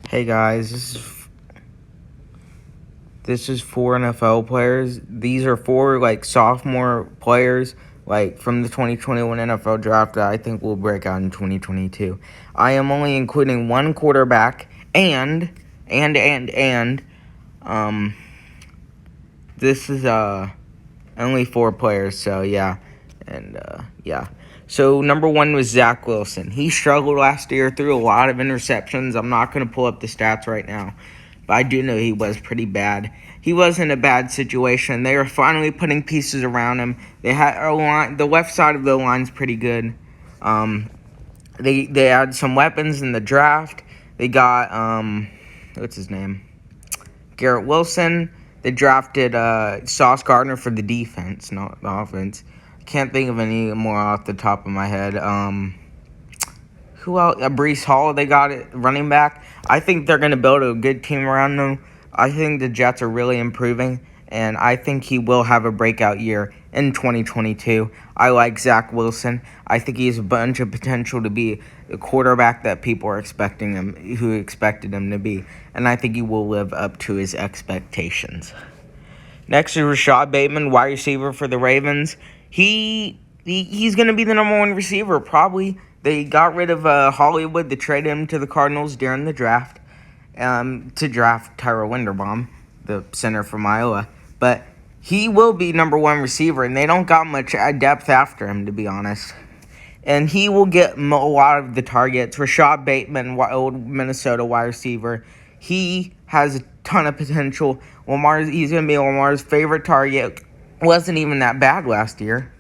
Hey guys, this is four NFL players. These are four sophomore players from the 2021 NFL draft that I think will break out in 2022. I am only including one quarterback and this is only four players, so yeah. So number one was Zach Wilson. He struggled last year, threw a lot of interceptions. I'm not going to pull up the stats right now, but I do know he was pretty bad. He was in a bad situation. They were finally putting pieces around him. They had a line, the left side of the line's pretty good. They had some weapons in the draft. They got what's his name? Garrett Wilson. They drafted Sauce Gardner for the defense, not the offense. Can't think of any more off the top of my head. Who else? Breece Hall, they got it, running back. I think they're going to build a good team around them. I think the Jets are really improving, and I think he will have a breakout year in 2022. I like Zach Wilson. I think he has a bunch of potential to be the quarterback that people are expected him to be, and I think he will live up to his expectations. Next is Rashod Bateman, wide receiver for the Ravens. He's going to be the number one receiver, probably. They got rid of Hollywood to trade him to the Cardinals during the draft to draft Tyler Linderbaum, the center from Iowa. But he will be number one receiver, and they don't got much depth after him, to be honest. And he will get a lot of the targets. Rashod Bateman, old Minnesota wide receiver, he has a ton of potential. He's going to be Lamar's favorite target. Wasn't even that bad last year,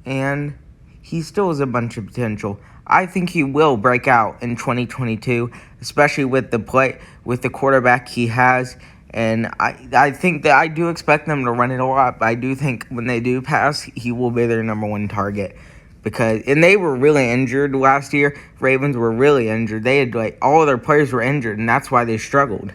and he still has a bunch of potential. I think he will break out in 2022, especially with the quarterback he has. And I think that I do expect them to run it a lot, but I do think when they do pass, he will be their number one target. And they were really injured last year. Ravens were really injured. They had all of their players were injured, and that's why they struggled.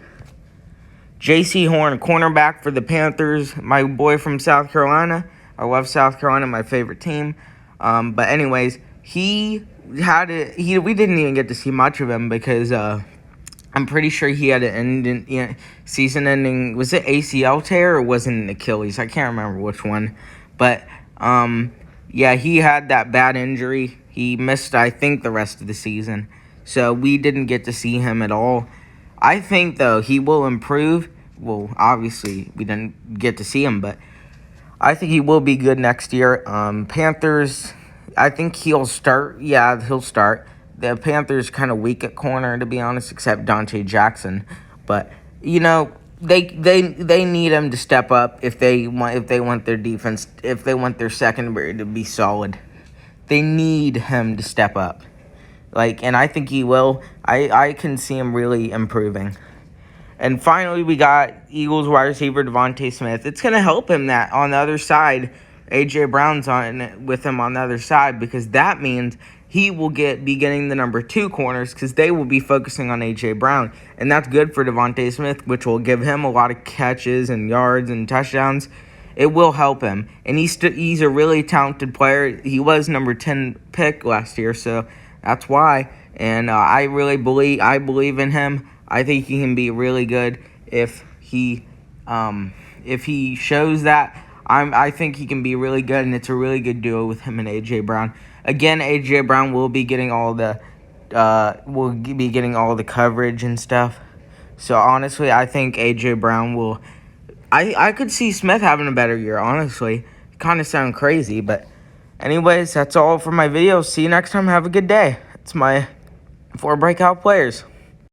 J.C. Horn, cornerback for the Panthers, my boy from South Carolina. I love South Carolina, my favorite team. But anyways, we didn't even get to see much of him because I'm pretty sure he had an season-ending. Was it ACL tear or was it an Achilles? I can't remember which one. But yeah, he had that bad injury. He missed, I think, the rest of the season. So we didn't get to see him at all. I think, though, he will improve. Well, obviously, we didn't get to see him, but I think he will be good next year. Panthers, I think he'll start. Yeah, he'll start. The Panthers kind of weak at corner, to be honest, except Dante Jackson. But, they need him to step up if they want their defense, if they want their secondary to be solid. They need him to step up. And I think he will. I can see him really improving. And finally, we got Eagles wide receiver Devonta Smith. It's going to help him that on the other side, A.J. Brown's with him on the other side, because that means he will be getting the number two corners because they will be focusing on A.J. Brown. And that's good for Devonta Smith, which will give him a lot of catches and yards and touchdowns. It will help him. And he's a really talented player. He was number 10 pick last year, so that's why. And I believe in him. I think he can be really good if he shows that. I think he can be really good, and it's a really good duo with him and A.J. Brown. Again, A.J. Brown will be getting all the coverage and stuff. So honestly, I think A.J. Brown will. I could see Smith having a better year. Honestly, kind of sound crazy, but anyways, that's all for my video. See you next time. Have a good day. It's my 4 breakout players.